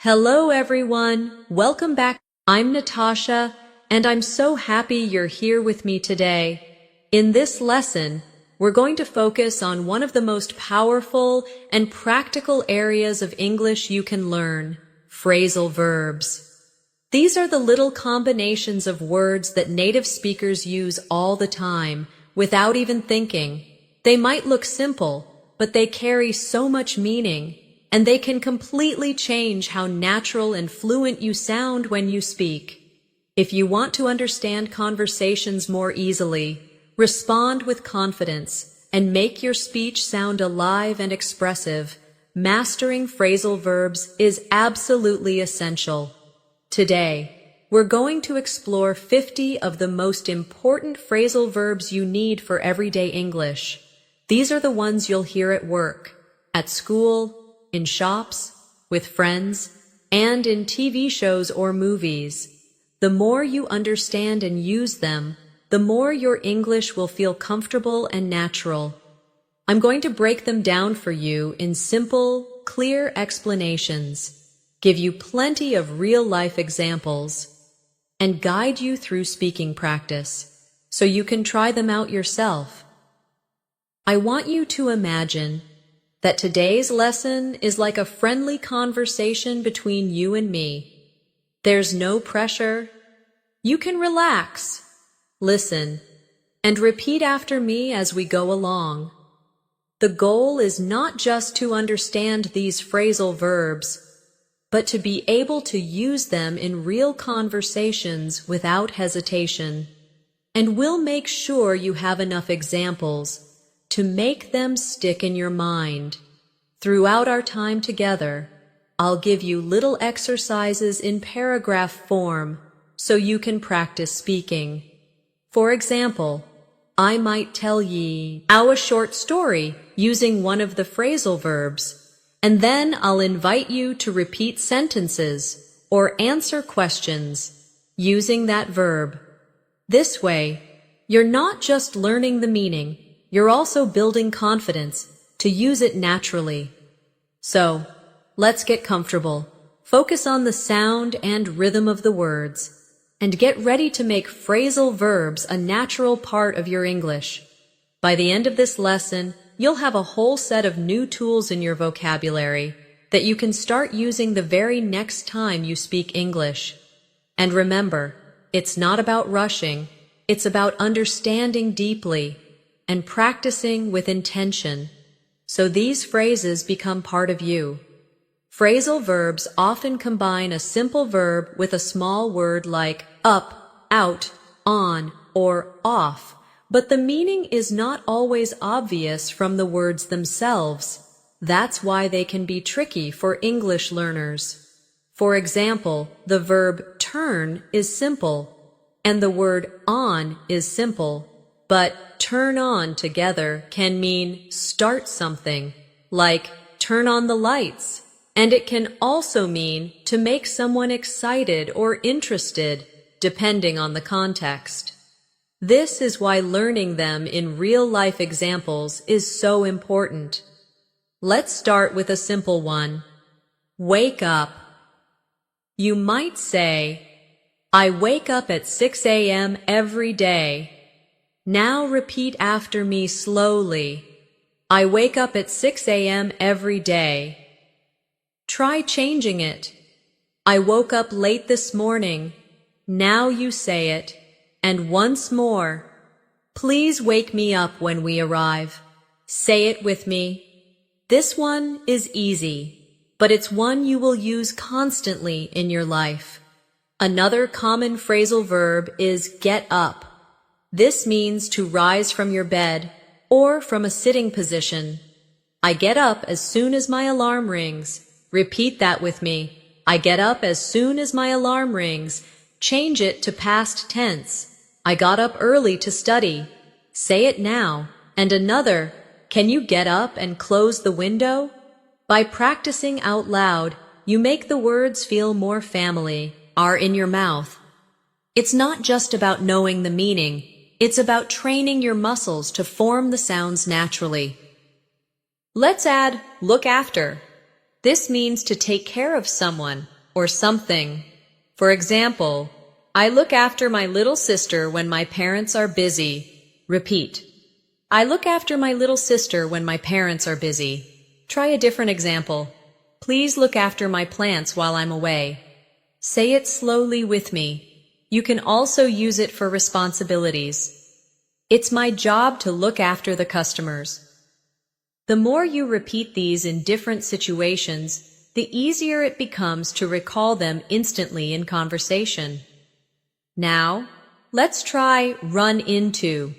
Hello everyone, welcome back. I'm Natasha, and I'm so happy you're here with me today. In this lesson, we're going to focus on one of the most powerful and practical areas of English you can learn, phrasal verbs. These are the little combinations of words that native speakers use all the time, without even thinking. They might look simple, but they carry so much meaning, and they can completely change how natural and fluent you sound when you speak. If you want to understand conversations more easily, respond with confidence, and make your speech sound alive and expressive, mastering phrasal verbs is absolutely essential. Today, we're going to explore 50 of the most important phrasal verbs you need for everyday English. These are the ones you'll hear at work, at school, in shops, with friends, and in TV shows or movies. The more you understand and use them, the more your English will feel comfortable and natural. I'm going to break them down for you in simple, clear explanations, give you plenty of real-life examples, and guide you through speaking practice, so you can try them out yourself. I want you to imagine that today's lesson is like a friendly conversation between you and me. There's no pressure. You can relax, listen, and repeat after me as we go along. The goal is not just to understand these phrasal verbs, but to be able to use them in real conversations without hesitation. And we'll make sure you have enough examples to make them stick in your mind. Throughout our time together, I'll give you little exercises in paragraph form so you can practice speaking. For example, I might tell ye a short story using one of the phrasal verbs, and then I'll invite you to repeat sentences or answer questions using that verb. This way, you're not just learning the meaning, you're also building confidence to use it naturally. So, let's get comfortable. Focus on the sound and rhythm of the words, and get ready to make phrasal verbs a natural part of your English. By the end of this lesson, you'll have a whole set of new tools in your vocabulary that you can start using the very next time you speak English. And remember, it's not about rushing, it's about understanding deeply and practicing with intention, so these phrases become part of you. Phrasal verbs often combine a simple verb with a small word like up, out, on, or off, but the meaning is not always obvious from the words themselves. That's why they can be tricky for English learners. For example, the verb turn is simple, and the word on is simple, but turn on together can mean start something, like turn on the lights, and it can also mean to make someone excited or interested, depending on the context. This is why learning them in real-life examples is so important. Let's start with a simple one. Wake up. You might say, I wake up at 6 a.m. every day. Now repeat after me slowly. I wake up at 6 a.m. every day. Try changing it. I woke up late this morning. Now you say it. And once more. Please wake me up when we arrive. Say it with me. This one is easy, but it's one you will use constantly in your life. Another common phrasal verb is get up. This means to rise from your bed or from a sitting position. I get up as soon as my alarm rings. Repeat that with me. I get up as soon as my alarm rings. Change it to past tense. I got up early to study. Say it now. And another, can you get up and close the window? By practicing out loud, you make the words feel more family, are in your mouth. It's not just about knowing the meaning. It's about training your muscles to form the sounds naturally. Let's add look after. This means to take care of someone, or something. For example, I look after my little sister when my parents are busy. Repeat. I look after my little sister when my parents are busy. Try a different example. Please look after my plants while I'm away. Say it slowly with me. You can also use it for responsibilities. It's my job to look after the customers. The more you repeat these in different situations, the easier it becomes to recall them instantly in conversation. Now, let's try run into.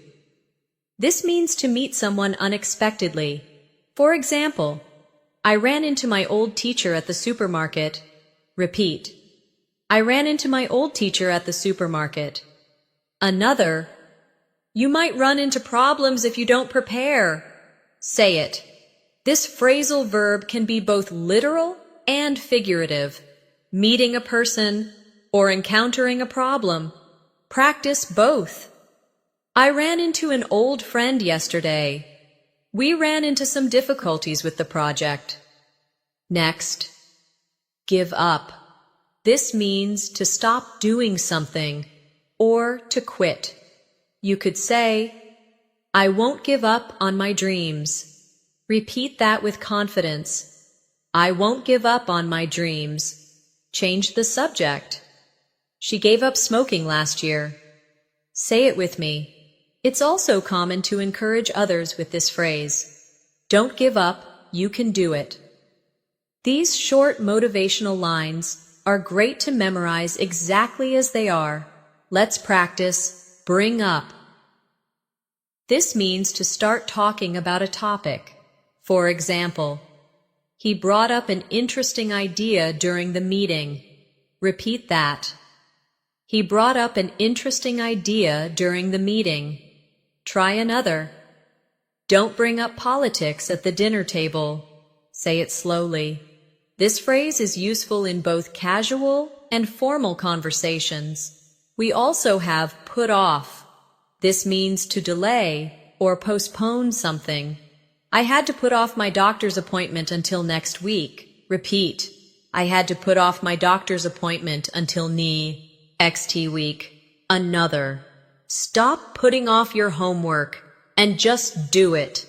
This means to meet someone unexpectedly. For example, I ran into my old teacher at the supermarket. Repeat. I ran into my old teacher at the supermarket. Another. You might run into problems if you don't prepare. Say it. This phrasal verb can be both literal and figurative. Meeting a person or encountering a problem. Practice both. I ran into an old friend yesterday. We ran into some difficulties with the project. Next, give up. This means to stop doing something or to quit. You could say, I won't give up on my dreams. Repeat that with confidence. I won't give up on my dreams. Change the subject. She gave up smoking last year. Say it with me. It's also common to encourage others with this phrase. Don't give up, you can do it. These short motivational lines are great to memorize exactly as they are. Let's practice bring up. This means to start talking about a topic. For example, he brought up an interesting idea during the meeting. Repeat that. He brought up an interesting idea during the meeting. Try another. Don't bring up politics at the dinner table. Say it slowly. This phrase is useful in both casual and formal conversations. We also have put off. This means to delay or postpone something. I had to put off my doctor's appointment until next week. Repeat. I had to put off my doctor's appointment until next week. Another. Stop putting off your homework and just do it.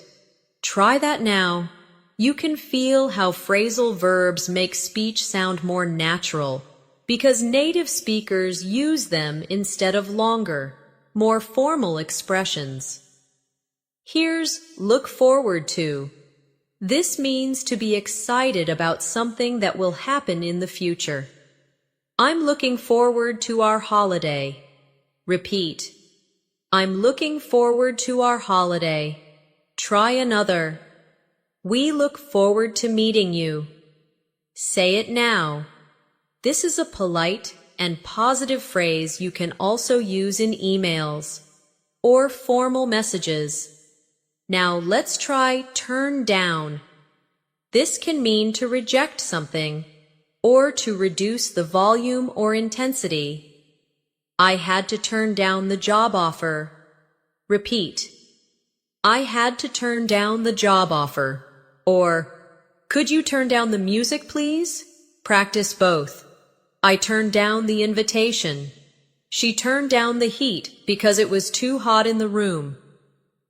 Try that now. You can feel how phrasal verbs make speech sound more natural because native speakers use them instead of longer, more formal expressions. Here's look forward to. This means to be excited about something that will happen in the future. I'm looking forward to our holiday. Repeat. I'm looking forward to our holiday. Try another. We look forward to meeting you. Say it now. This is a polite and positive phrase you can also use in emails or formal messages. Now let's try turn down. This can mean to reject something or to reduce the volume or intensity. I had to turn down the job offer. Repeat. I had to turn down the job offer. Or, could you turn down the music, please? Practice both. I turned down the invitation. She turned down the heat because it was too hot in the room.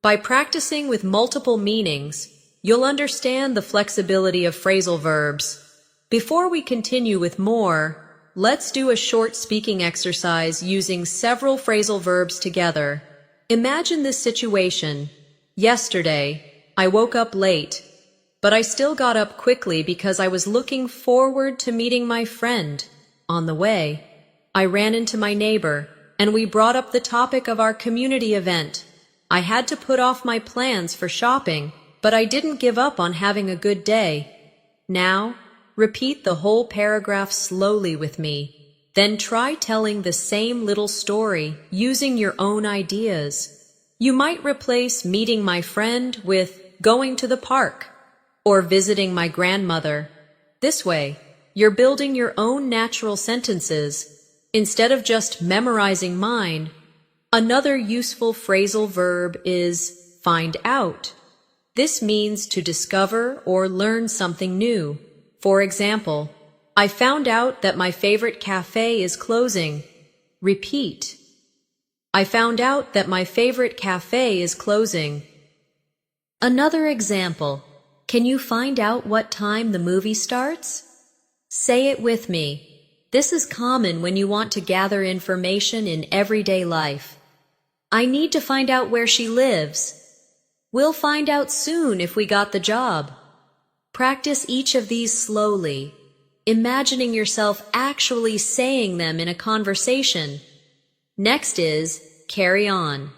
By practicing with multiple meanings, you'll understand the flexibility of phrasal verbs. Before we continue with more, let's do a short speaking exercise using several phrasal verbs together. Imagine this situation. Yesterday, I woke up late, but I still got up quickly because I was looking forward to meeting my friend. On the way, I ran into my neighbor, and we brought up the topic of our community event. I had to put off my plans for shopping, but I didn't give up on having a good day. Now, repeat the whole paragraph slowly with me. Then try telling the same little story using your own ideas. You might replace meeting my friend with going to the park or visiting my grandmother. This way, you're building your own natural sentences instead of just memorizing mine. Another useful phrasal verb is find out. This means to discover or learn something new. For example, I found out that my favorite cafe is closing. Repeat. I found out that my favorite cafe is closing. Another example. Can you find out what time the movie starts? Say it with me. This is common when you want to gather information in everyday life. I need to find out where she lives. We'll find out soon if we got the job. Practice each of these slowly, imagining yourself actually saying them in a conversation. Next is carry on.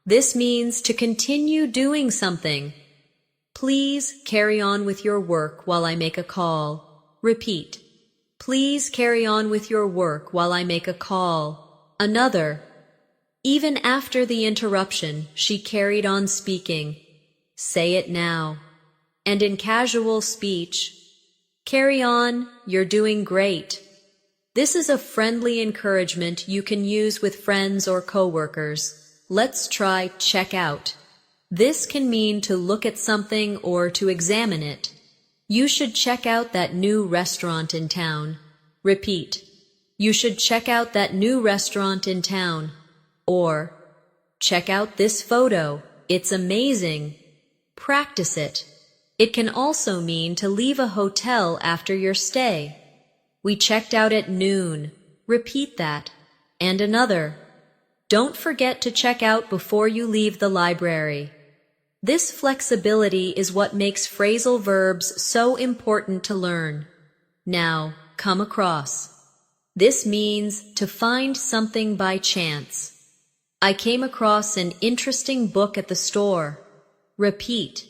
This means to continue doing something. Please carry on with your work while I make a call. Repeat. Please carry on with your work while I make a call. Another. Even after the interruption, she carried on speaking. Say it now. And in casual speech, carry on, you're doing great. This is a friendly encouragement you can use with friends or coworkers. Let's try check out. This can mean to look at something or to examine it. You should check out that new restaurant in town. Repeat. You should check out that new restaurant in town. Or, check out this photo. It's amazing. Practice it. It can also mean to leave a hotel after your stay. We checked out at noon. Repeat that. And another. Don't forget to check out before you leave the library. This flexibility is what makes phrasal verbs so important to learn. Now, come across. This means to find something by chance. I came across an interesting book at the store. Repeat.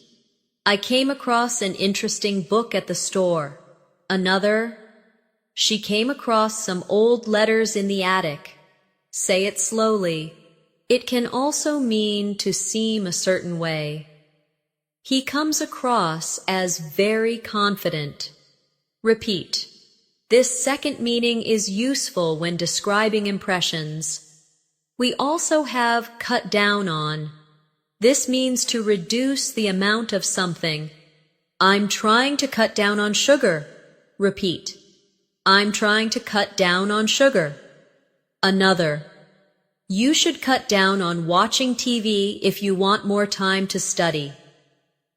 I came across an interesting book at the store. Another. She came across some old letters in the attic. Say it slowly. It can also mean to seem a certain way. He comes across as very confident. Repeat. This second meaning is useful when describing impressions. We also have cut down on. This means to reduce the amount of something. I'm trying to cut down on sugar. Repeat. I'm trying to cut down on sugar. Another. You should cut down on watching TV if you want more time to study.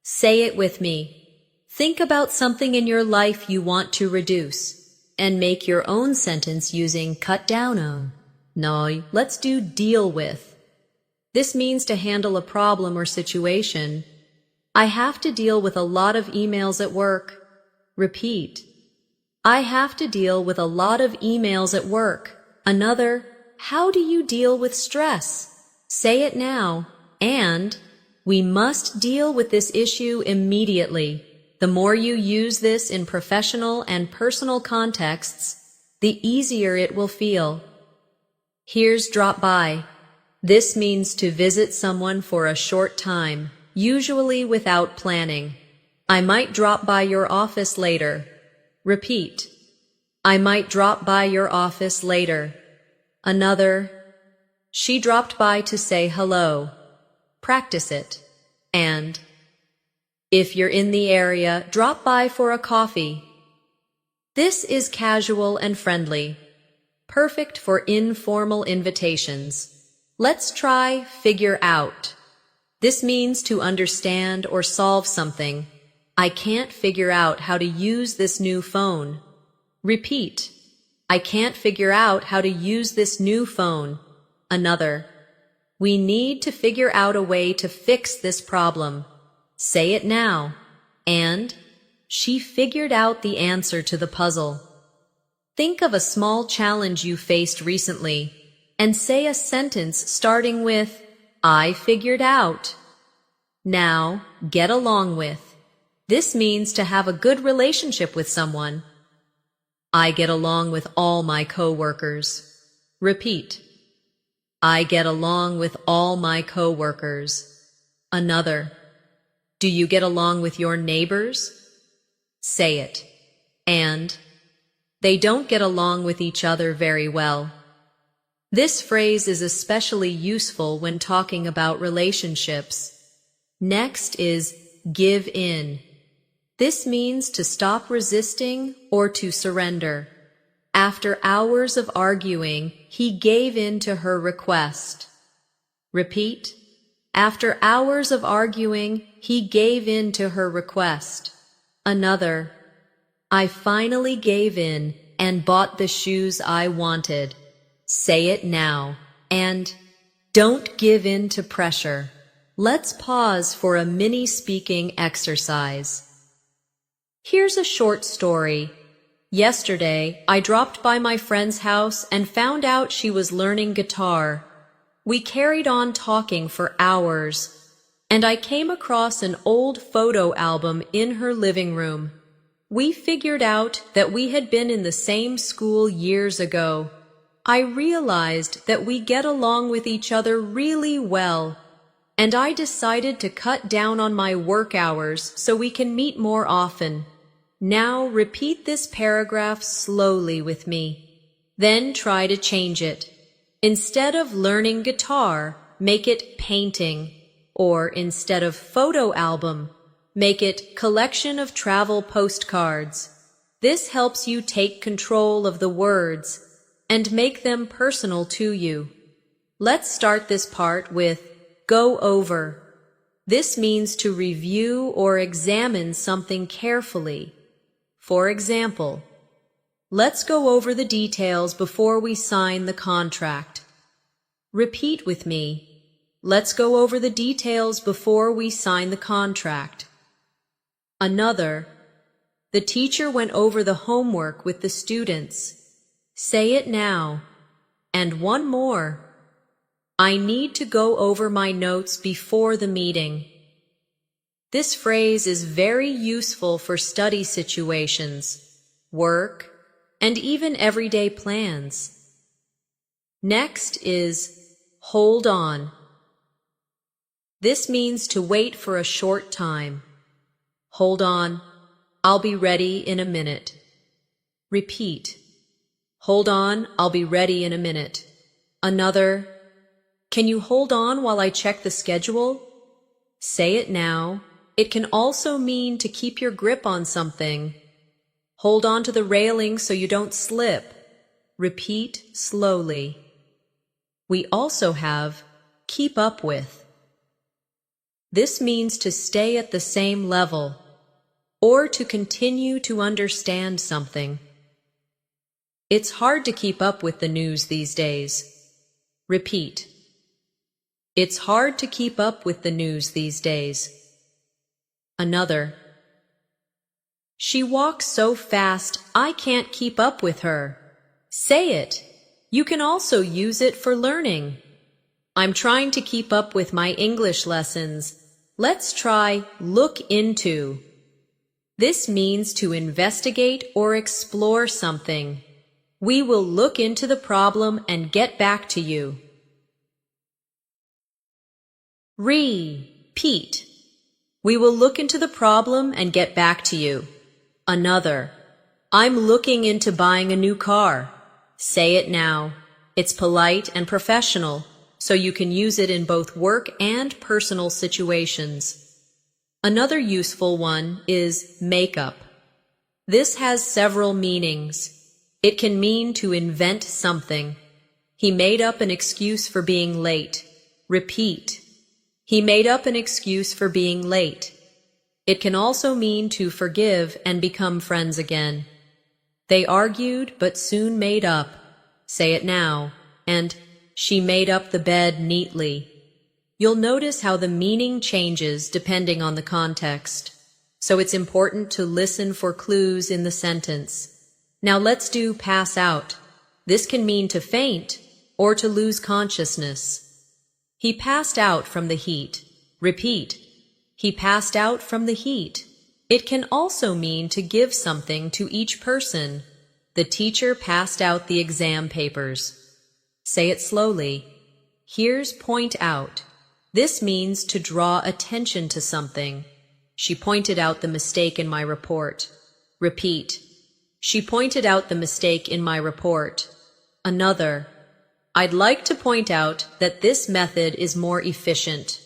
Say it with me. Think about something in your life you want to reduce, and make your own sentence using cut down on. Now, let's do deal with. This means to handle a problem or situation. I have to deal with a lot of emails at work. Repeat. I have to deal with a lot of emails at work. Another. How do you deal with stress? Say it now. And we must deal with this issue immediately. The more you use this in professional and personal contexts, the easier it will feel. Here's drop by. This means to visit someone for a short time, usually without planning. I might drop by your office later. Repeat. I might drop by your office later. Another. She dropped by to say hello. Practice it. And if you're in the area, drop by for a coffee. This is casual and friendly, perfect for informal invitations. Let's try figure out. This means to understand or solve something. I can't figure out how to use this new phone. Repeat. I can't figure out how to use this new phone. Another. We need to figure out a way to fix this problem. Say it now. And she figured out the answer to the puzzle. Think of a small challenge you faced recently and say a sentence starting with, I figured out. Now, get along with. This means to have a good relationship with someone. I get along with all my coworkers. Repeat. I get along with all my coworkers. Another. Do you get along with your neighbors? Say it. And they don't get along with each other very well. This phrase is especially useful when talking about relationships. Next is give in. This means to stop resisting or to surrender. After hours of arguing, he gave in to her request. Repeat. After hours of arguing, he gave in to her request. Another. I finally gave in and bought the shoes I wanted. Say it now. And don't give in to pressure. Let's pause for a mini speaking exercise. Here's a short story. Yesterday, I dropped by my friend's house and found out she was learning guitar. We carried on talking for hours, and I came across an old photo album in her living room. We figured out that we had been in the same school years ago. I realized that we get along with each other really well, and I decided to cut down on my work hours so we can meet more often. Now repeat this paragraph slowly with me. Then try to change it. Instead of learning guitar, make it painting. Or instead of photo album, make it collection of travel postcards. This helps you take control of the words and make them personal to you. Let's start this part with go over. This means to review or examine something carefully. For example, let's go over the details before we sign the contract. Repeat with me. Let's go over the details before we sign the contract. Another. The teacher went over the homework with the students. Say it now. And one more. I need to go over my notes before the meeting. This phrase is very useful for study situations, work, and even everyday plans. Next is hold on. This means to wait for a short time. Hold on, I'll be ready in a minute. Repeat. Hold on, I'll be ready in a minute. Another. Can you hold on while I check the schedule? Say it now. It can also mean to keep your grip on something. Hold on to the railing so you don't slip. Repeat slowly. We also have keep up with. This means to stay at the same level or to continue to understand something. It's hard to keep up with the news these days. Repeat. It's hard to keep up with the news these days. Another. She walks so fast, I can't keep up with her. Say it. You can also use it for learning. I'm trying to keep up with my English lessons. Let's try look into. This means to investigate or explore something. We will look into the problem and get back to you. Repeat. We will look into the problem and get back to you. Another. I'm looking into buying a new car. Say it now. It's polite and professional, so you can use it in both work and personal situations. Another useful one is make up. This has several meanings. It can mean to invent something. He made up an excuse for being late. Repeat. He made up an excuse for being late. It can also mean to forgive and become friends again. They argued but soon made up. Say it now. And she made up the bed neatly. You'll notice how the meaning changes depending on the context. So it's important to listen for clues in the sentence. Now let's do pass out. This can mean to faint or to lose consciousness. He passed out from the heat. Repeat. He passed out from the heat. It can also mean to give something to each person. The teacher passed out the exam papers. Say it slowly. Here's point out. This means to draw attention to something. She pointed out the mistake in my report. Repeat. She pointed out the mistake in my report. Another. I'd like to point out that this method is more efficient.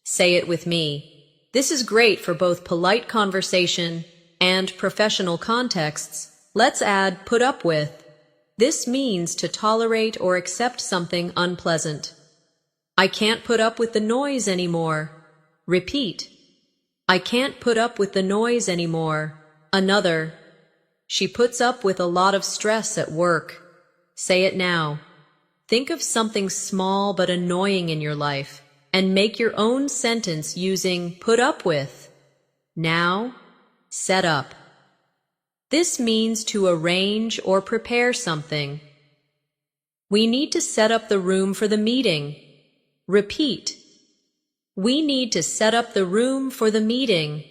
Say it with me. This is great for both polite conversation and professional contexts. Let's add put up with. This means to tolerate or accept something unpleasant. I can't put up with the noise anymore. Repeat. I can't put up with the noise anymore. Another. She puts up with a lot of stress at work. Say it now. Think of something small but annoying in your life and make your own sentence using put up with. Now, set up. This means to arrange or prepare something. We need to set up the room for the meeting. Repeat. We need to set up the room for the meeting.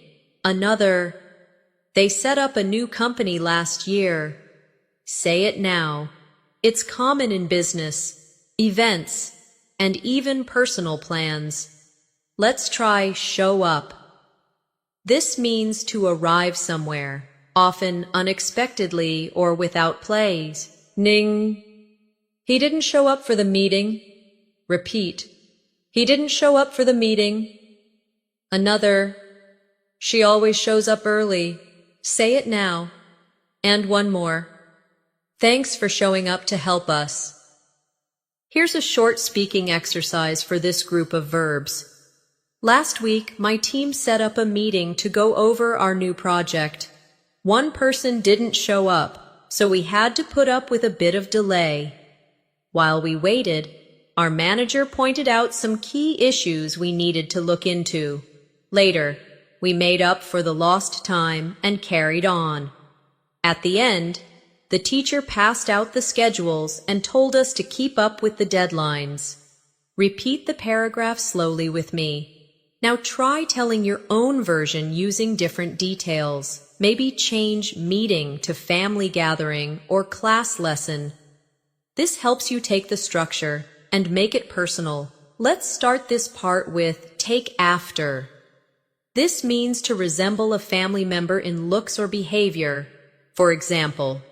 Another. They set up a new company last year. Say it now. It's common in business, events, and even personal plans. Let's try show up. This means to arrive somewhere, often unexpectedly or without plays. Ning. He didn't show up for the meeting. Repeat. He didn't show up for the meeting. Another. She always shows up early. Say it now. And one more. Thanks for showing up to help us. Here's a short speaking exercise for this group of verbs. Last week, my team set up a meeting to go over our new project. One person didn't show up, so we had to put up with a bit of delay. While we waited, our manager pointed out some key issues we needed to look into. Later, we made up for the lost time and carried on. At the end, the teacher passed out the schedules and told us to keep up with the deadlines. Repeat the paragraph slowly with me. Now try telling your own version using different details. Maybe change meeting to family gathering or class lesson. This helps you take the structure and make it personal. Let's start this part with take after. This means to resemble a family member in looks or behavior. For example,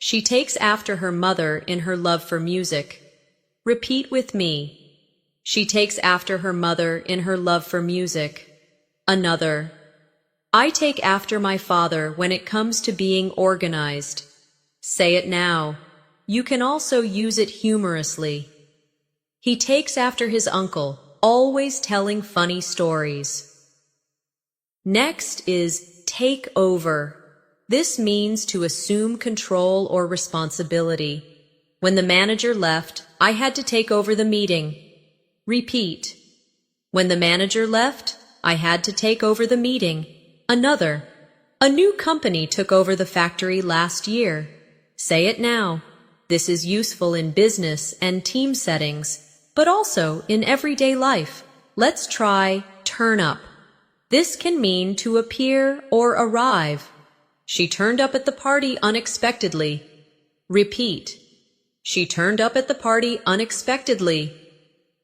she takes after her mother in her love for music. Repeat with me. She takes after her mother in her love for music. Another. I take after my father when it comes to being organized. Say it now. You can also use it humorously. He takes after his uncle, always telling funny stories. Next is take over. This means to assume control or responsibility. When the manager left, I had to take over the meeting. Repeat. When the manager left, I had to take over the meeting. Another. A new company took over the factory last year. Say it now. This is useful in business and team settings, but also in everyday life. Let's try turn up. This can mean to appear or arrive. She turned up at the party unexpectedly. Repeat. She turned up at the party unexpectedly.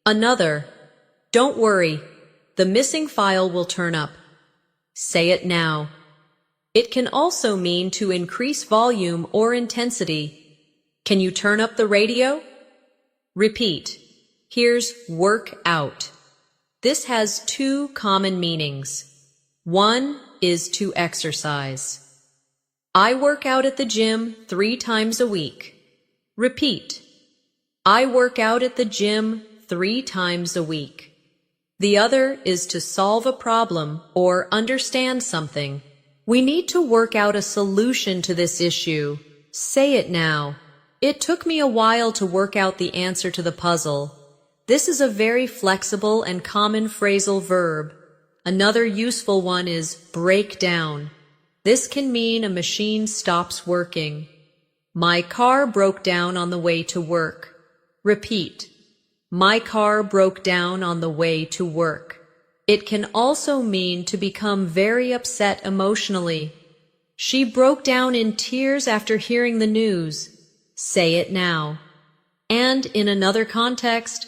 Another. Don't worry. The missing file will turn up. Say it now. It can also mean to increase volume or intensity. Can you turn up the radio? Repeat. Here's work out. This has two common meanings. One is to exercise. I work out at the gym 3 times a week. Repeat. I work out at the gym 3 times a week. The other is to solve a problem or understand something. We need to work out a solution to this issue. Say it now. It took me a while to work out the answer to the puzzle. This is a very flexible and common phrasal verb. Another useful one is break down. This can mean a machine stops working. My car broke down on the way to work. Repeat. My car broke down on the way to work. It can also mean to become very upset emotionally. She broke down in tears after hearing the news. Say it now. And in another context,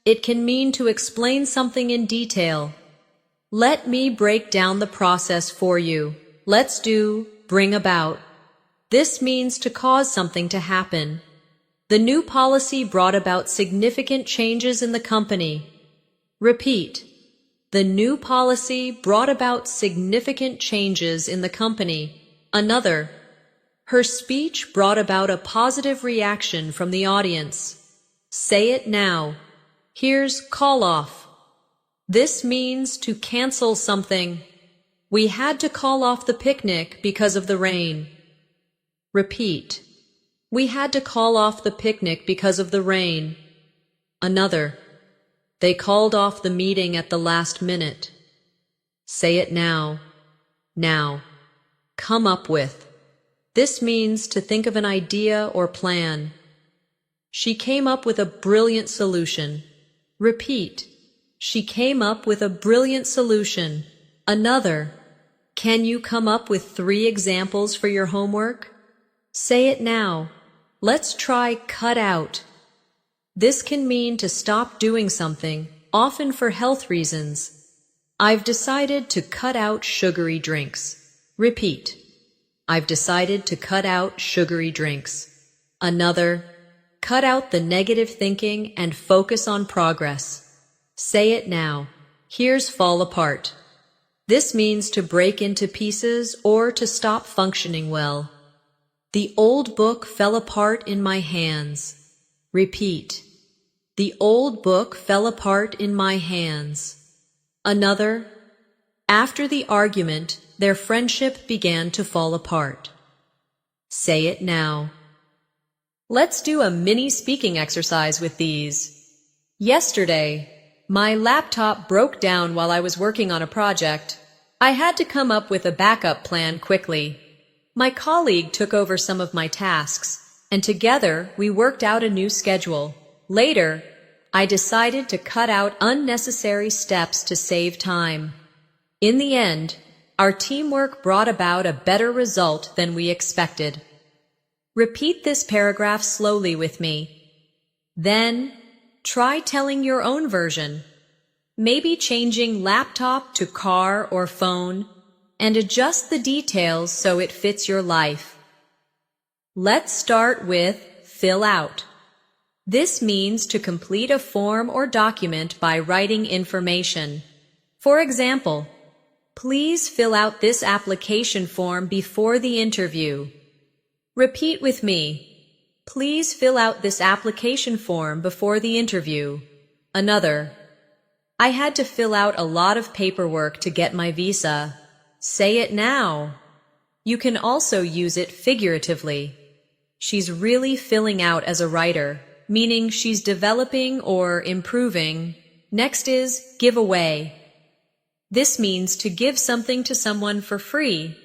it can mean to explain something in detail. Let me break down the process for you. Let's do bring about. This means to cause something to happen. The new policy brought about significant changes in the company. Repeat. The new policy brought about significant changes in the company. Another, her speech brought about a positive reaction from the audience. Say it now. Here's call off. This means to cancel something. We had to call off the picnic because of the rain. Repeat. We had to call off the picnic because of the rain. Another. They called off the meeting at the last minute. Say it now. Now. Come up with. This means to think of an idea or plan. She came up with a brilliant solution. Repeat. She came up with a brilliant solution. Another. Can you come up with 3 examples for your homework? Say it now. Let's try cut out. This can mean to stop doing something, often for health reasons. I've decided to cut out sugary drinks. Repeat. I've decided to cut out sugary drinks. Another. Cut out the negative thinking and focus on progress. Say it now. Here's fall apart. This means to break into pieces or to stop functioning well. The old book fell apart in my hands. Repeat. The old book fell apart in my hands. Another. After the argument, their friendship began to fall apart. Say it now. Let's do a mini speaking exercise with these. Yesterday, my laptop broke down while I was working on a project. I had to come up with a backup plan quickly. My colleague took over some of my tasks, and together we worked out a new schedule. Later, I decided to cut out unnecessary steps to save time. In the end, our teamwork brought about a better result than we expected. Repeat this paragraph slowly with me. Then, try telling your own version. Maybe changing laptop to car or phone, and adjust the details so it fits your life. Let's start with fill out. This means to complete a form or document by writing information. For example, please fill out this application form before the interview. Repeat with me. Please fill out this application form before the interview. Another. I had to fill out a lot of paperwork to get my visa. Say it now. You can also use it figuratively. She's really filling out as a writer, meaning she's developing or improving. Next is give away. This means to give something to someone for free.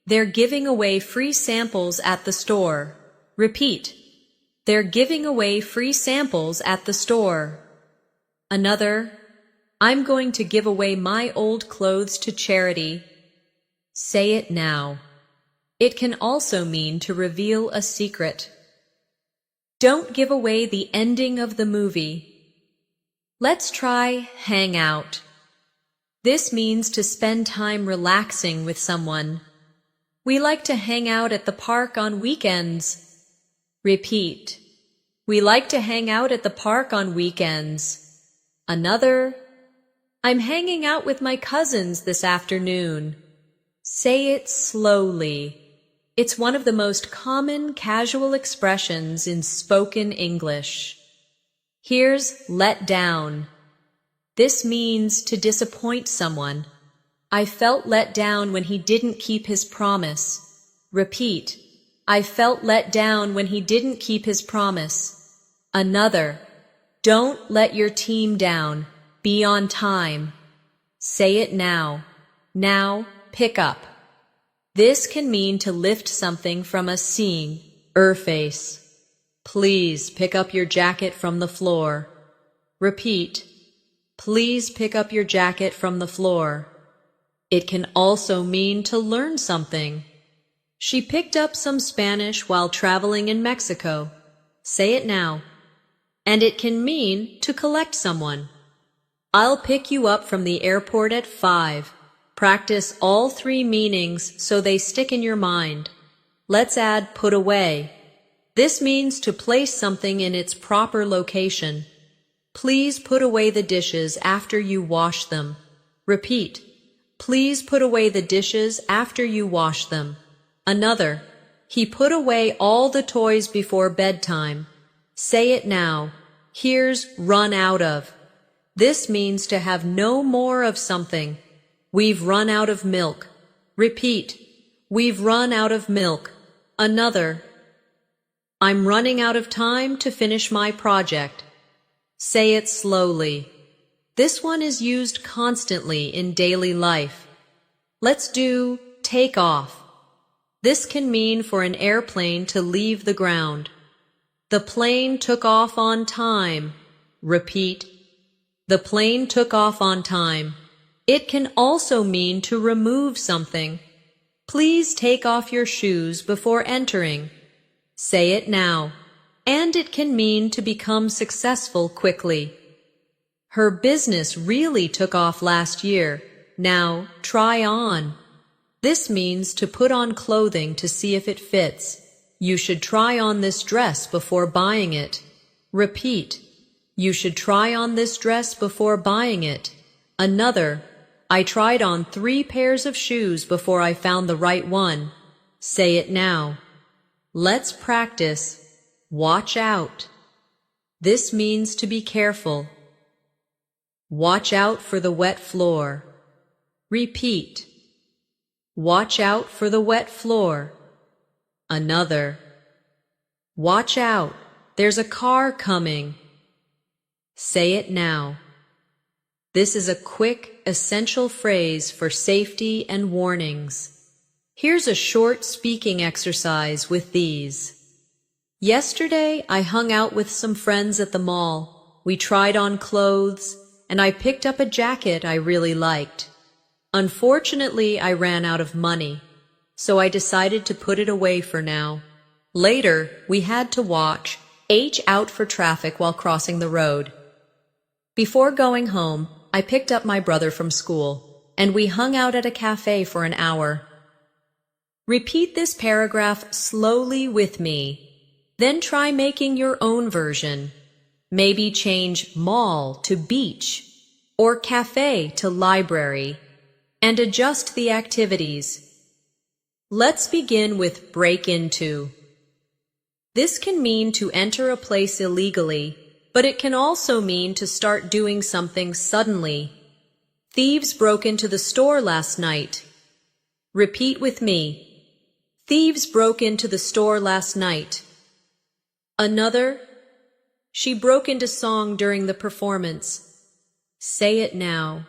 They're giving away free samples at the store. Repeat. They're giving away free samples at the store. Another. I'm going to give away my old clothes to charity. Say it now. It can also mean to reveal a secret. Don't give away the ending of the movie. Let's try hang out. This means to spend time relaxing with someone. We like to hang out at the park on weekends. Repeat. We like to hang out at the park on weekends. Another. I'm hanging out with my cousins this afternoon. Say it slowly. It's one of the most common casual expressions in spoken English. Here's let down. This means to disappoint someone. I felt let down when he didn't keep his promise. Repeat. I felt let down when he didn't keep his promise. Another. Don't let your team down. Be on time. Say it now. Now, pick up. This can mean to lift something from a seeing, face. Please pick up your jacket from the floor. Repeat. Please pick up your jacket from the floor. It can also mean to learn something. She picked up some Spanish while traveling in Mexico. Say it now. And it can mean to collect someone. I'll pick you up from the airport at 5. Practice all 3 meanings so they stick in your mind. Let's add put away. This means to place something in its proper location. Please put away the dishes after you wash them. Repeat. Please put away the dishes after you wash them. Another. He put away all the toys before bedtime. Say it now. Here's run out of. This means to have no more of something. We've run out of milk. Repeat. We've run out of milk. Another. I'm running out of time to finish my project. Say it slowly. This one is used constantly in daily life. Let's do take off. This can mean for an airplane to leave the ground. The plane took off on time. Repeat. The plane took off on time. It can also mean to remove something. Please take off your shoes before entering. Say it now. And it can mean to become successful quickly. Her business really took off last year. Now, try on. This means to put on clothing to see if it fits. You should try on this dress before buying it. Repeat. You should try on this dress before buying it. Another. I tried on 3 pairs of shoes before I found the right one. Say it now. Let's practice. Watch out. This means to be careful. Watch out for the wet floor. Repeat. Watch out for the wet floor. Another. Watch out. There's a car coming. Say it now. This is a quick, essential phrase for safety and warnings. Here's a short speaking exercise with these. Yesterday, I hung out with some friends at the mall. We tried on clothes, and I picked up a jacket I really liked. Unfortunately, I ran out of money, so I decided to put it away for now. Later, we had to watch H out for traffic while crossing the road. Before going home, I picked up my brother from school, and we hung out at a cafe for an hour. Repeat this paragraph slowly with me. Then try making your own version. Maybe change mall to beach or cafe to library and adjust the activities. Let's begin with break into. This can mean to enter a place illegally, but it can also mean to start doing something suddenly. Thieves broke into the store last night. Repeat with me. Thieves broke into the store last night. Another. She broke into song during the performance. Say it now.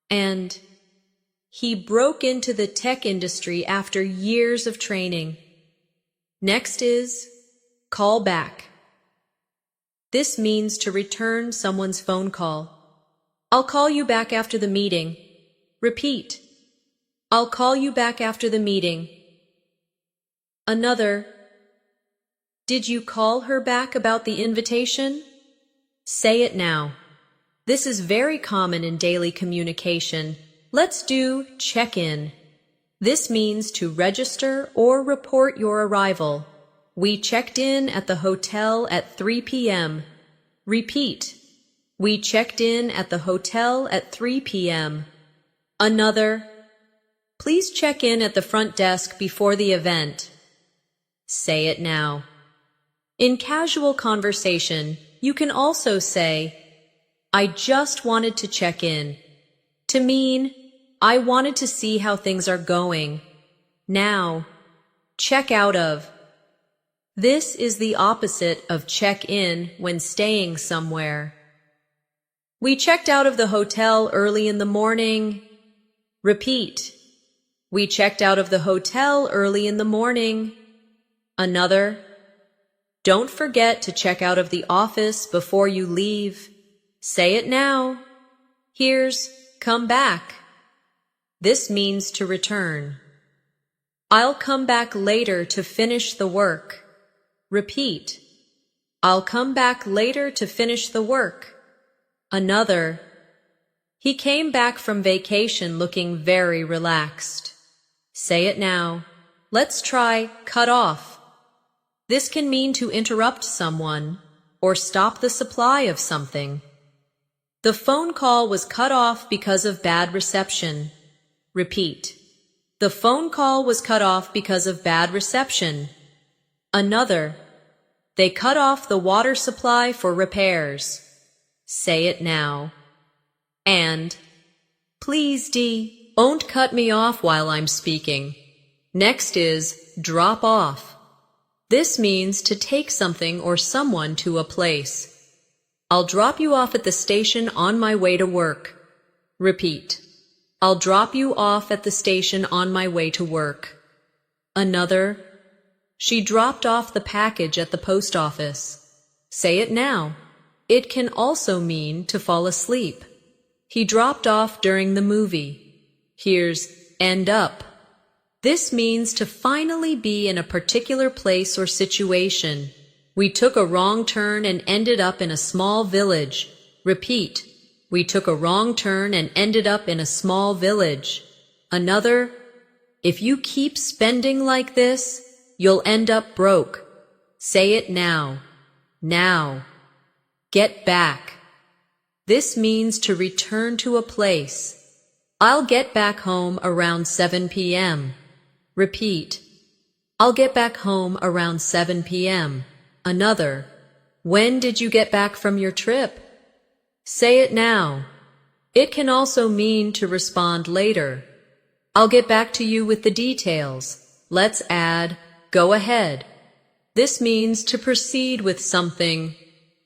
And he broke into the tech industry after years of training. Next is call back. This means to return someone's phone call. I'll call you back after the meeting. Repeat. I'll call you back after the meeting. Another. Did you call her back about the invitation? Say it now. This is very common in daily communication. Let's do check-in. This means to register or report your arrival. We checked in at the hotel at 3 p.m. Repeat. We checked in at the hotel at 3 p.m. Another. Please check in at the front desk before the event. Say it now. In casual conversation, you can also say, I just wanted to check in, to mean, I wanted to see how things are going. Now, check out of. This is the opposite of check in when staying somewhere. We checked out of the hotel early in the morning. Repeat. We checked out of the hotel early in the morning. Another. Don't forget to check out of the office before you leave. Say it now. Here's come back. This means to return. I'll come back later to finish the work. Repeat. I'll come back later to finish the work. Another. He came back from vacation looking very relaxed. Say it now. Let's try cut off. This can mean to interrupt someone or stop the supply of something. The phone call was cut off because of bad reception. Repeat. The phone call was cut off because of bad reception. Another. They cut off the water supply for repairs. Say it now. And. Please, Dee, don't cut me off while I'm speaking. Next is drop off. This means to take something or someone to a place. I'll drop you off at the station on my way to work. Repeat. I'll drop you off at the station on my way to work. Another. She dropped off the package at the post office. Say it now. It can also mean to fall asleep. He dropped off during the movie. Here's end up. This means to finally be in a particular place or situation. We took a wrong turn and ended up in a small village. Repeat. We took a wrong turn and ended up in a small village. Another. If you keep spending like this, you'll end up broke. Say it now. Now. Get back. This means to return to a place. I'll get back home around 7 p.m. Repeat. I'll get back home around 7 p.m. Another. When did you get back from your trip? Say it now. It can also mean to respond later. I'll get back to you with the details. Let's add, go ahead. This means to proceed with something.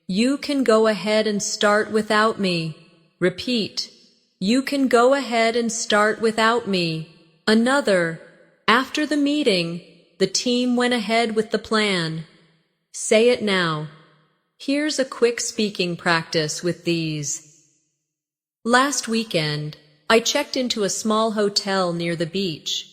You can go ahead and start without me. Repeat. You can go ahead and start without me. Another. After the meeting, the team went ahead with the plan. Say it now. Here's a quick speaking practice with these. Last weekend, I checked into a small hotel near the beach.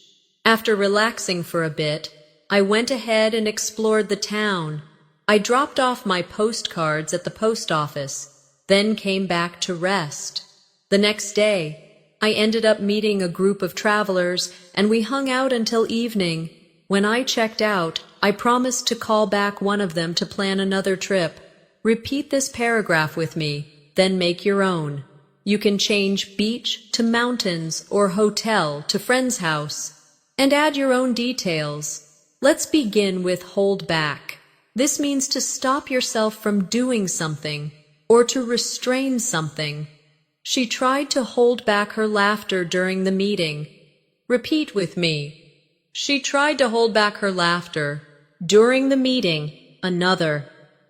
After relaxing for a bit, I went ahead and explored the town. I dropped off my postcards at the post office, then came back to rest. The next day, I ended up meeting a group of travelers, and we hung out until evening. When I checked out, I promised to call back one of them to plan another trip. Repeat this paragraph with me, then make your own. You can change beach to mountains or hotel to friend's house, and add your own details. Let's begin with hold back. This means to stop yourself from doing something or to restrain something. She tried to hold back her laughter during the meeting. Repeat with me. She tried to hold back her laughter during the meeting. Another.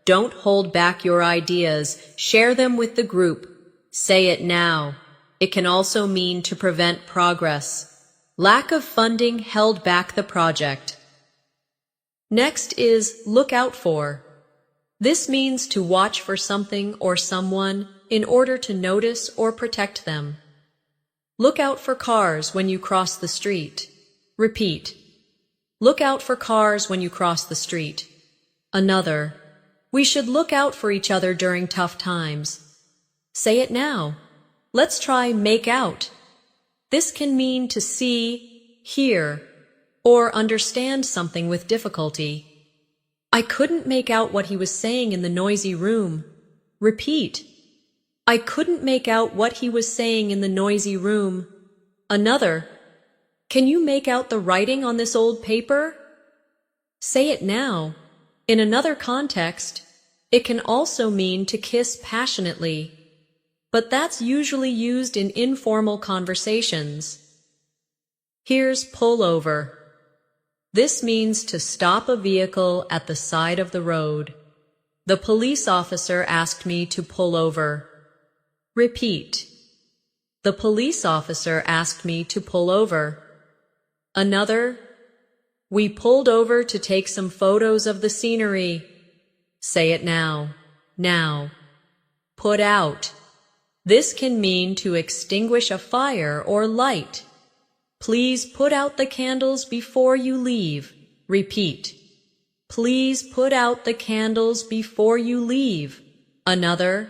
Don't hold back your ideas. Share them with the group. Say it now. It can also mean to prevent progress. Lack of funding held back the project. Next is look out for. This means to watch for something or someone in order to notice or protect them. Look out for cars when you cross the street. Repeat. Look out for cars when you cross the street. Another. We should look out for each other during tough times. Say it now. Let's try make out. This can mean to see, hear, or understand something with difficulty. I couldn't make out what he was saying in the noisy room. Repeat. I couldn't make out what he was saying in the noisy room. Another. Can you make out the writing on this old paper? Say it now. In another context, it can also mean to kiss passionately, but that's usually used in informal conversations. Here's pull over. This means to stop a vehicle at the side of the road. The police officer asked me to pull over. Repeat. The police officer asked me to pull over. Another. We pulled over to take some photos of the scenery. Say it now. Now. Put out. This can mean to extinguish a fire or light. Please put out the candles before you leave. Repeat. Please put out the candles before you leave. Another.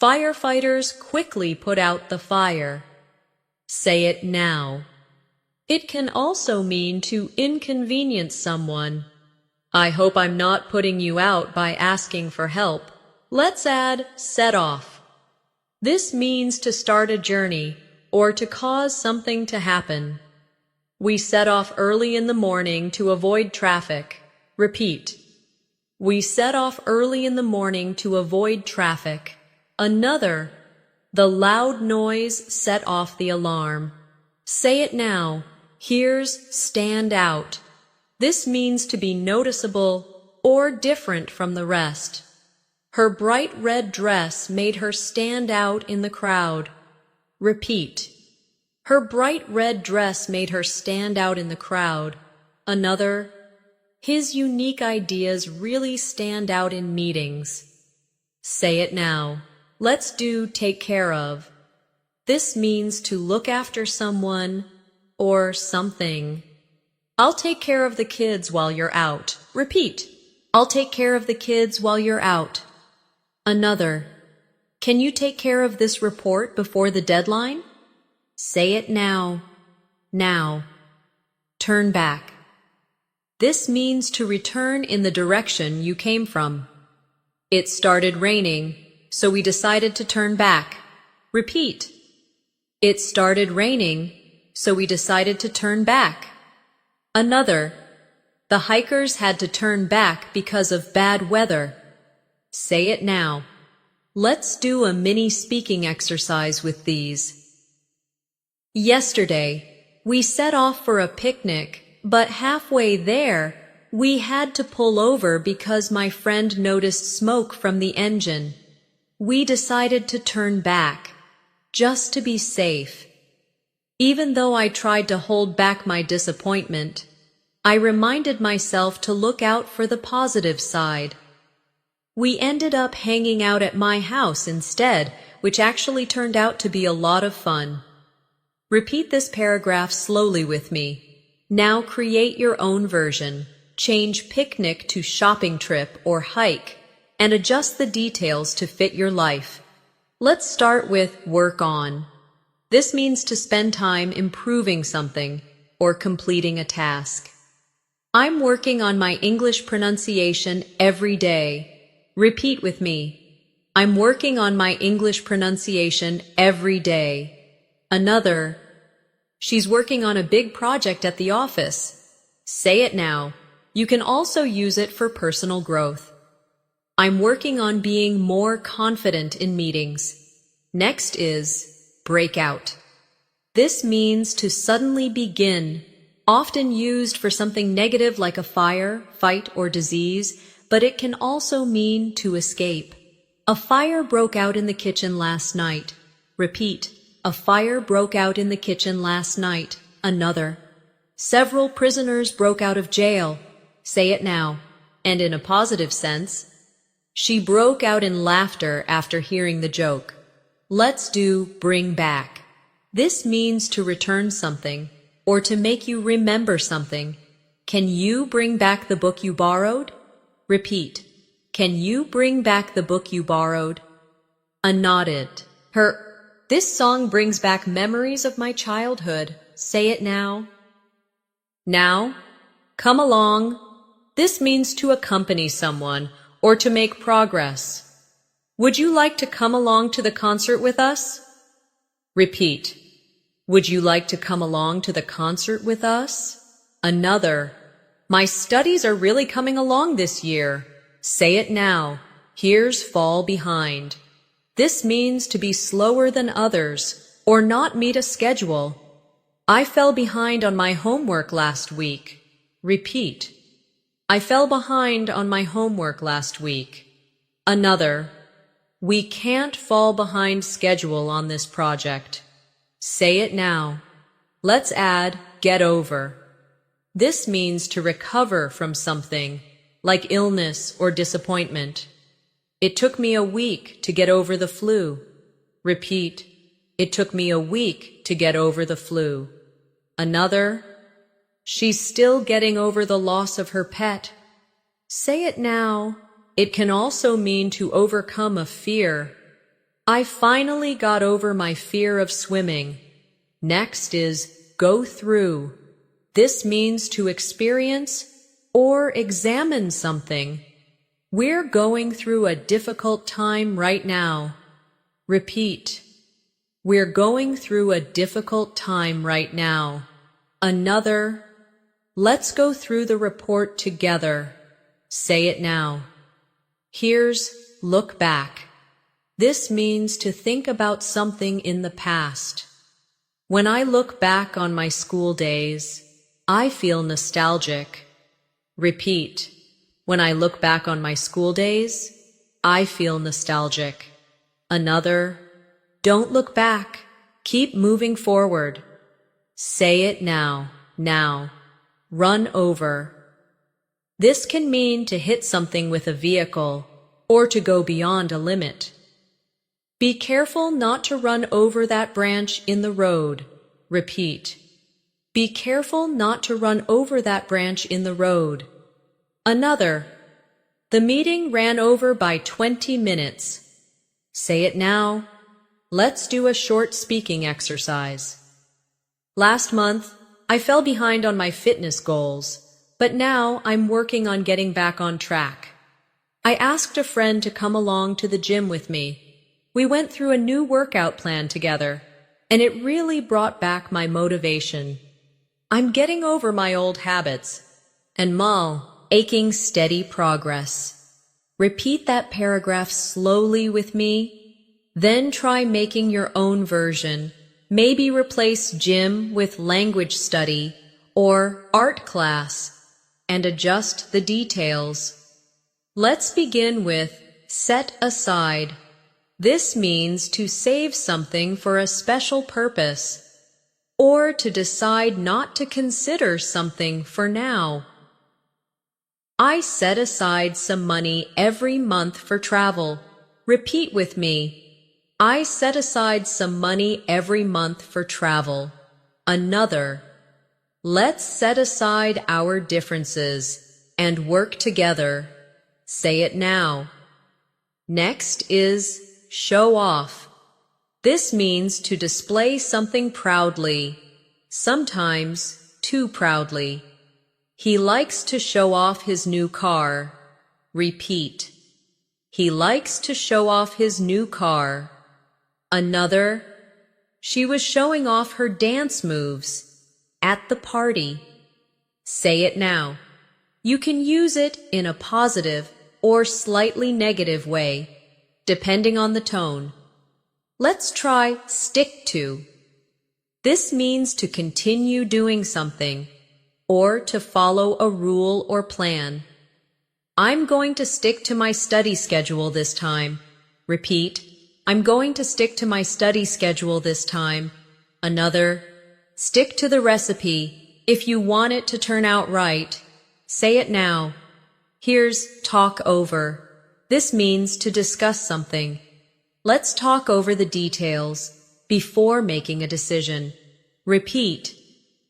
Firefighters quickly put out the fire. Say it now. It can also mean to inconvenience someone. I hope I'm not putting you out by asking for help. Let's add set off. This means to start a journey or to cause something to happen. We set off early in the morning to avoid traffic. Repeat. We set off early in the morning to avoid traffic. Another. The loud noise set off the alarm. Say it now. Here's stand out. This means to be noticeable or different from the rest. Her bright red dress made her stand out in the crowd. Repeat. Her bright red dress made her stand out in the crowd. Another. His unique ideas really stand out in meetings. Say it now. Let's do take care of. This means to look after someone or something. I'll take care of the kids while you're out. Repeat. I'll take care of the kids while you're out. Another. Can you take care of this report before the deadline? Say it now. Now. Turn back. This means to return in the direction you came from. It started raining, so we decided to turn back. Repeat. It started raining, so we decided to turn back. Another. The hikers had to turn back because of bad weather. Say it now. Let's do a mini speaking exercise with these. Yesterday, we set off for a picnic, but halfway there, we had to pull over because my friend noticed smoke from the engine. We decided to turn back, just to be safe. Even though I tried to hold back my disappointment, I reminded myself to look out for the positive side. We ended up hanging out at my house instead, which actually turned out to be a lot of fun. Repeat this paragraph slowly with me. Now create your own version. Change picnic to shopping trip or hike, and adjust the details to fit your life. Let's start with work on. This means to spend time improving something or completing a task. I'm working on my English pronunciation every day. Repeat with me. I'm working on my English pronunciation every day. Another. She's working on a big project at the office. Say it now. You can also use it for personal growth. I'm working on being more confident in meetings. Next is break out. This means to suddenly begin, often used for something negative like a fire, fight, or disease, but it can also mean to escape. A fire broke out in the kitchen last night. Repeat. A fire broke out in the kitchen last night. Another. Several prisoners broke out of jail. Say it now. And in a positive sense. She broke out in laughter after hearing the joke. Let's do bring back. This means to return something or to make you remember something. Can you bring back the book you borrowed? Repeat. Can you bring back the book you borrowed? A nodded. This song brings back memories of my childhood. Say it now. Now, come along. This means to accompany someone or to make progress. Would you like to come along to the concert with us? Repeat. Would you like to come along to the concert with us? Another. My studies are really coming along this year. Say it now. Here's fall behind. This means to be slower than others or not meet a schedule. I fell behind on my homework last week. Repeat. I fell behind on my homework last week. Another. We can't fall behind schedule on this project. Say it now. Let's add get over. This means to recover from something, like illness or disappointment. It took me a week to get over the flu. Repeat. It took me a week to get over the flu. Another. She's still getting over the loss of her pet. Say it now. It can also mean to overcome a fear. I finally got over my fear of swimming. Next is go through. This means to experience or examine something. We're going through a difficult time right now. Repeat. We're going through a difficult time right now. Another. Let's go through the report together. Say it now. Here's look back. This means to think about something in the past. When I look back on my school days, I feel nostalgic. Repeat. When I look back on my school days, I feel nostalgic. Another. Don't look back. Keep moving forward. Say it now. Now. Run over. This can mean to hit something with a vehicle or to go beyond a limit. Be careful not to run over that branch in the road. Repeat. Be careful not to run over that branch in the road. Another. The meeting ran over by 20 minutes. Say it now. Let's do a short speaking exercise. Last month, I fell behind on my fitness goals, but now I'm working on getting back on track. I asked a friend to come along to the gym with me. We went through a new workout plan together, and it really brought back my motivation. I'm getting over my old habits, and making steady progress. Repeat that paragraph slowly with me, then try making your own version. Maybe replace gym with language study or art class and adjust the details. Let's begin with set aside. This means to save something for a special purpose or to decide not to consider something for now. I set aside some money every month for travel. Repeat with me. I set aside some money every month for travel. Another. Let's set aside our differences and work together. Say it now. Next is show off. This means to display something proudly, sometimes too proudly. He likes to show off his new car. Repeat. He likes to show off his new car. Another. She was showing off her dance moves at the party. Say it now. You can use it in a positive or slightly negative way, depending on the tone. Let's try stick to. This means to continue doing something or to follow a rule or plan. I'm going to stick to my study schedule this time. Repeat. I'm going to stick to my study schedule this time. Another. Stick to the recipe if you want it to turn out right. Say it now. Here's talk over. This means to discuss something. Let's talk over the details before making a decision. Repeat.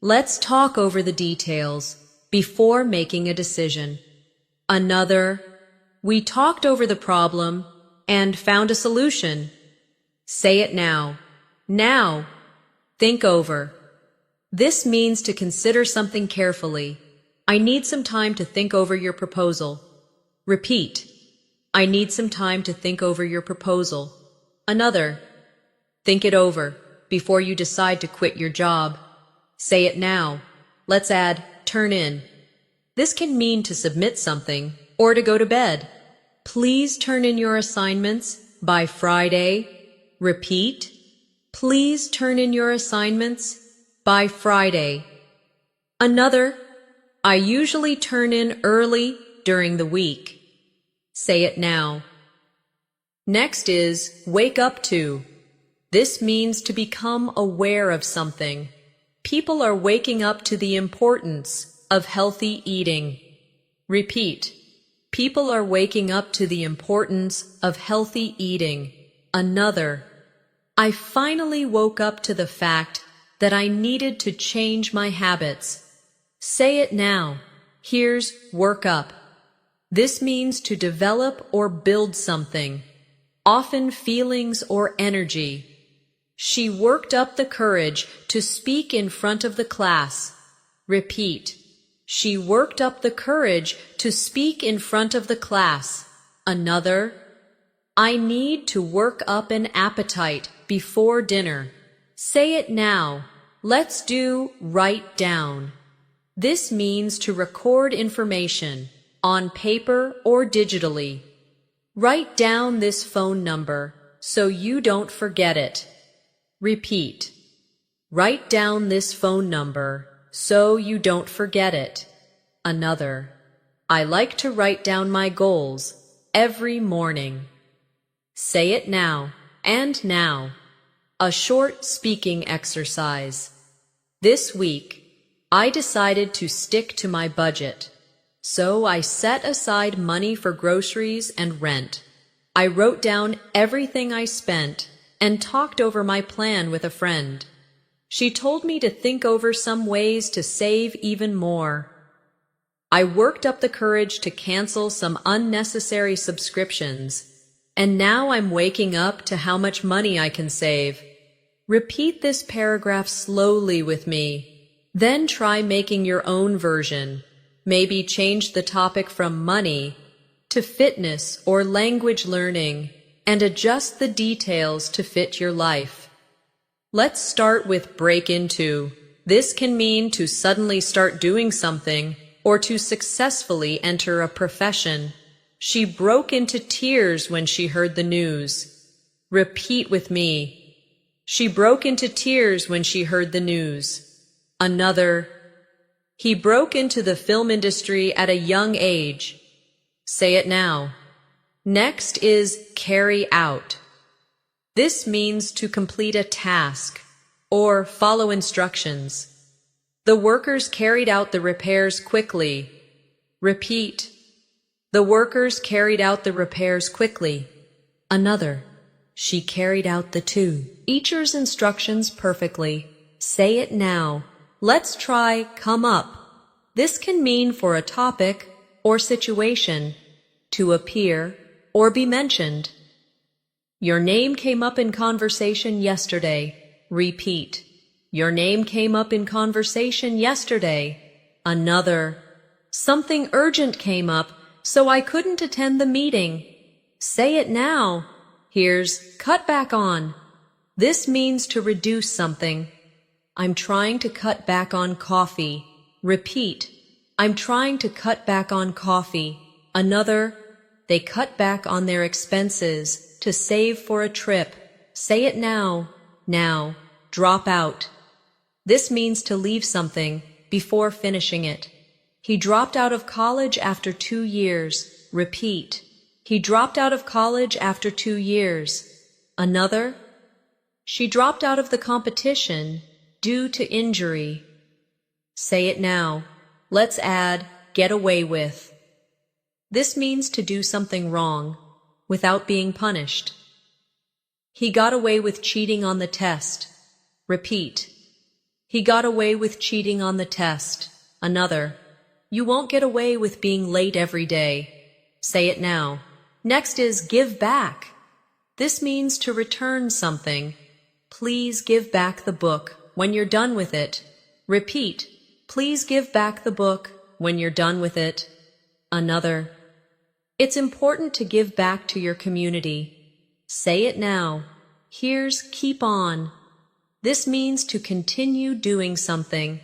Let's talk over the details before making a decision. Another. We talked over the problem and found a solution. Say it now. Now. Think over. This means to consider something carefully. I need some time to think over your proposal. Repeat. I need some time to think over your proposal. Another. Think it over before you decide to quit your job. Say it now. Let's add turn in. This can mean to submit something or to go to bed. Please turn in your assignments by Friday. Repeat. Please turn in your assignments by Friday. Another. I usually turn in early during the week. Say it now. Next is wake up to. This means to become aware of something. People are waking up to the importance of healthy eating. Repeat. People are waking up to the importance of healthy eating. Another. I finally woke up to the fact that I needed to change my habits. Say it now. Here's work up. This means to develop or build something, often feelings or energy. She worked up the courage to speak in front of the class. Repeat. She worked up the courage to speak in front of the class. Another. I need to work up an appetite before dinner. Say it now. Let's do write down. This means to record information on paper or digitally. Write down this phone number so you don't forget it. Repeat. Write down this phone number so you don't forget it. Another. I like to write down my goals every morning. Say it now and now. A short speaking exercise. This week, I decided to stick to my budget. So I set aside money for groceries and rent. I wrote down everything I spent and talked over my plan with a friend. She told me to think over some ways to save even more. I worked up the courage to cancel some unnecessary subscriptions, and now I'm waking up to how much money I can save. Repeat this paragraph slowly with me. Then try making your own version. Maybe change the topic from money to fitness or language learning and adjust the details to fit your life. Let's start with break into. This can mean to suddenly start doing something or to successfully enter a profession. She broke into tears when she heard the news. Repeat with me. She broke into tears when she heard the news. Another. He broke into the film industry at a young age. Say it now. Next is carry out. This means to complete a task or follow instructions. The workers carried out the repairs quickly. Repeat. The workers carried out the repairs quickly. Another. She carried out the teacher's instructions perfectly. Say it now. Let's try come up. This can mean for a topic or situation, to appear or be mentioned. Your name came up in conversation yesterday. Repeat. Your name came up in conversation yesterday. Another. Something urgent came up, so I couldn't attend the meeting. Say it now. Here's cut back on. This means to reduce something. I'm trying to cut back on coffee. Repeat. I'm trying to cut back on coffee. Another. They cut back on their expenses to save for a trip. Say it now. Now. Drop out. This means to leave something before finishing it. He dropped out of college after 2 years. Repeat. He dropped out of college after 2 years. Another. She dropped out of the competition due to injury. Say it now. Let's add get away with. This means to do something wrong without being punished. He got away with cheating on the test. Repeat. He got away with cheating on the test. Another. You won't get away with being late every day. Say it now. Next is give back. This means to return something. Please give back the book when you're done with it. Repeat. Please give back the book when you're done with it. Another. It's important to give back to your community. Say it now. Here's keep on. This means to continue doing something.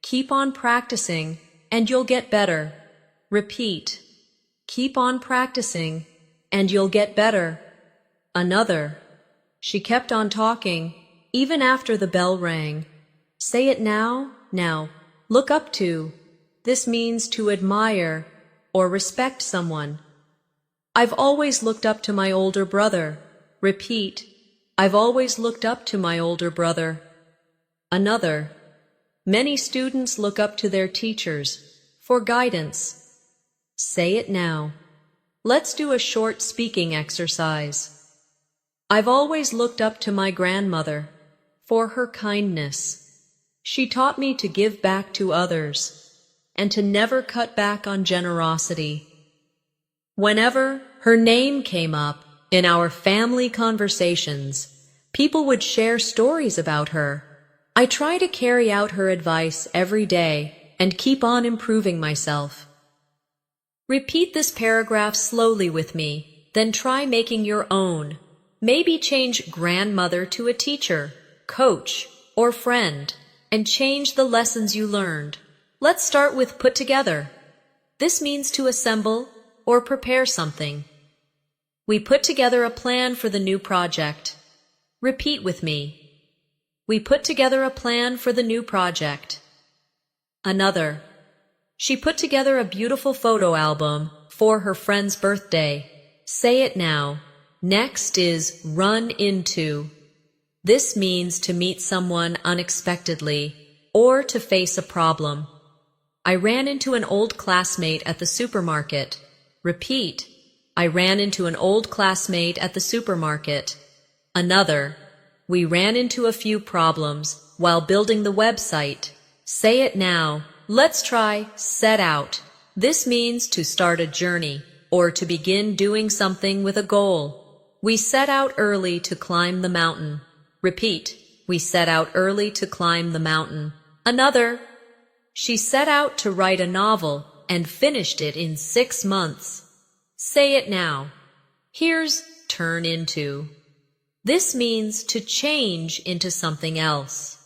Keep on practicing and you'll get better. Repeat. Keep on practicing and you'll get better. Another. She kept on talking even after the bell rang. Say it now. Now. Look up to. This means to admire or respect someone. I've always looked up to my older brother. Repeat. I've always looked up to my older brother. Another. Many students look up to their teachers for guidance. Say it now. Let's do a short speaking exercise. I've always looked up to my grandmother for her kindness. She taught me to give back to others and to never cut back on generosity. Whenever her name came up in our family conversations, people would share stories about her. I try to carry out her advice every day and keep on improving myself. Repeat this paragraph slowly with me. then try making your own. Maybe change grandmother to a teacher, coach, or friend, and change the lessons you learned. Let's start with put together. This means to assemble or prepare something. We put together a plan for the new project. Repeat with me. We put together a plan for the new project. Another. She put together a beautiful photo album for her friend's birthday. Say it now. Next is run into. This means to meet someone unexpectedly or to face a problem. I ran into an old classmate at the supermarket. Repeat. I ran into an old classmate at the supermarket. Another. We ran into a few problems while building the website. Say it now. Let's try set out. This means to start a journey or to begin doing something with a goal. We set out early to climb the mountain. Repeat. We set out early to climb the mountain. Another. She set out to write a novel and finished it in 6 months. Say it now. Here's turn into. This means to change into something else.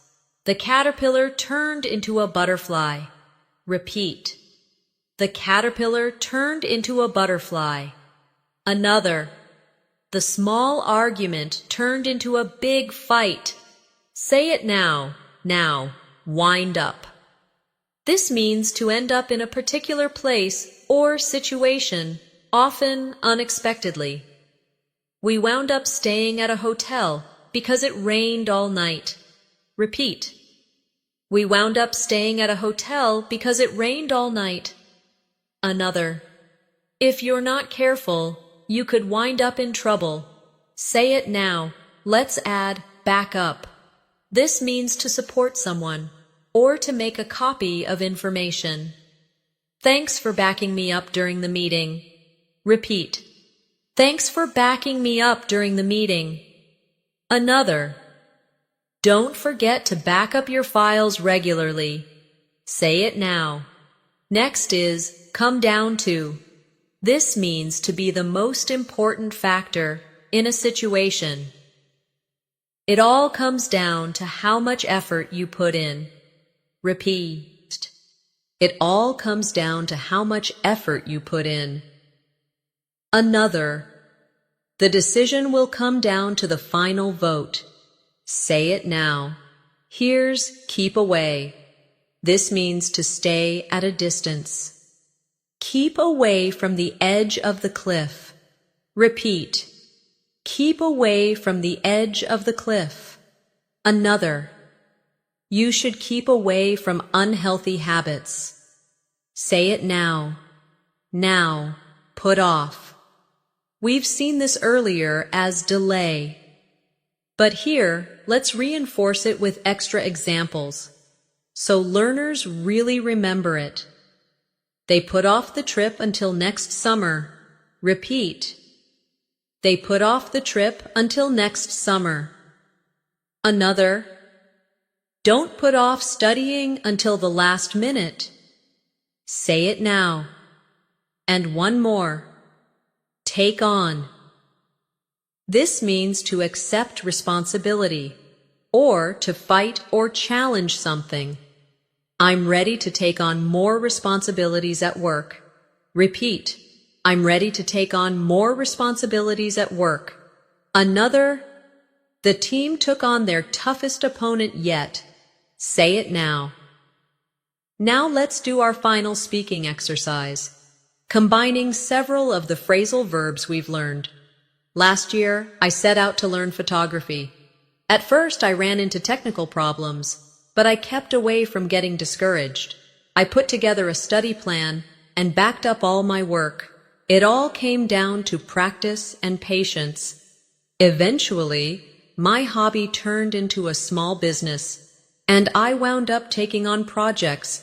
The caterpillar turned into a butterfly. Repeat. The caterpillar turned into a butterfly. Another. The small argument turned into a big fight. Say it now. Now, wind up. This means to end up in a particular place or situation, often unexpectedly. We wound up staying at a hotel because it rained all night. Repeat. We wound up staying at a hotel because it rained all night. Another. If you're not careful, you could wind up in trouble. Say it now. Let's add back up. This means to support someone or to make a copy of information. Thanks for backing me up during the meeting. Repeat. Thanks for backing me up during the meeting. Another. Don't forget to back up your files regularly. Say it now. Next is come down to. This means to be the most important factor in a situation. It all comes down to how much effort you put in. Repeat. It all comes down to how much effort you put in. Another. The decision will come down to the final vote. Say it now. Here's keep away. This means to stay at a distance. Keep away from the edge of the cliff. Repeat. Keep away from the edge of the cliff. Another. You should keep away from unhealthy habits. Say it now. Now, put off. We've seen this earlier as delay. But here, let's reinforce it with extra examples, so learners really remember it. They put off the trip until next summer. Repeat. They put off the trip until next summer. Another. Don't put off studying until the last minute. Say it now. And one more. Take on. This means to accept responsibility, or to fight or challenge something. I'm ready to take on more responsibilities at work. Repeat. I'm ready to take on more responsibilities at work. Another. The team took on their toughest opponent yet. Say it now. Now let's do our final speaking exercise, combining several of the phrasal verbs we've learned. Last year, I set out to learn photography. At first, I ran into technical problems, but I kept away from getting discouraged. I put together a study plan and backed up all my work. It all came down to practice and patience. Eventually, my hobby turned into a small business, and I wound up taking on projects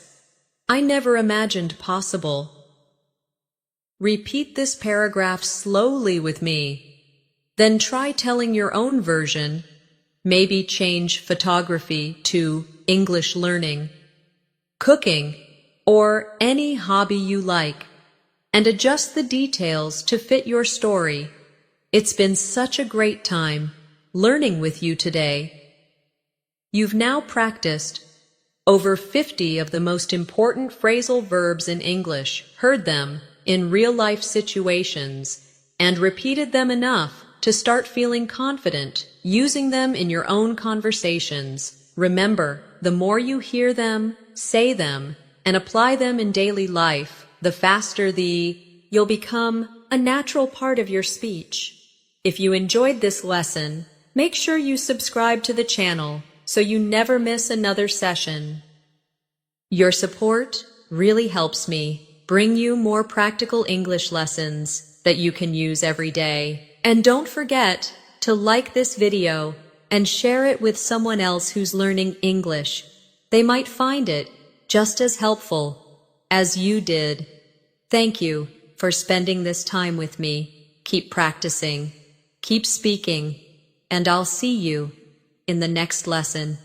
I never imagined possible. Repeat this paragraph slowly with me. Then try telling your own version. Maybe change photography to English learning, cooking, or any hobby you like. and adjust the details to fit your story. It's been such a great time learning with you today. You've now practiced over 50 of the most important phrasal verbs in English, heard them in real-life situations, and repeated them enough to start feeling confident using them in your own conversations. Remember, the more you hear them, say them, and apply them in daily life, the faster you'll become a natural part of your speech. If you enjoyed this lesson, make sure you subscribe to the channel so you never miss another session. Your support really helps me bring you more practical English lessons that you can use every day. And don't forget to like this video and share it with someone else who's learning English. They might find it just as helpful as you did. Thank you for spending this time with me. Keep practicing, keep speaking, and I'll see you in the next lesson.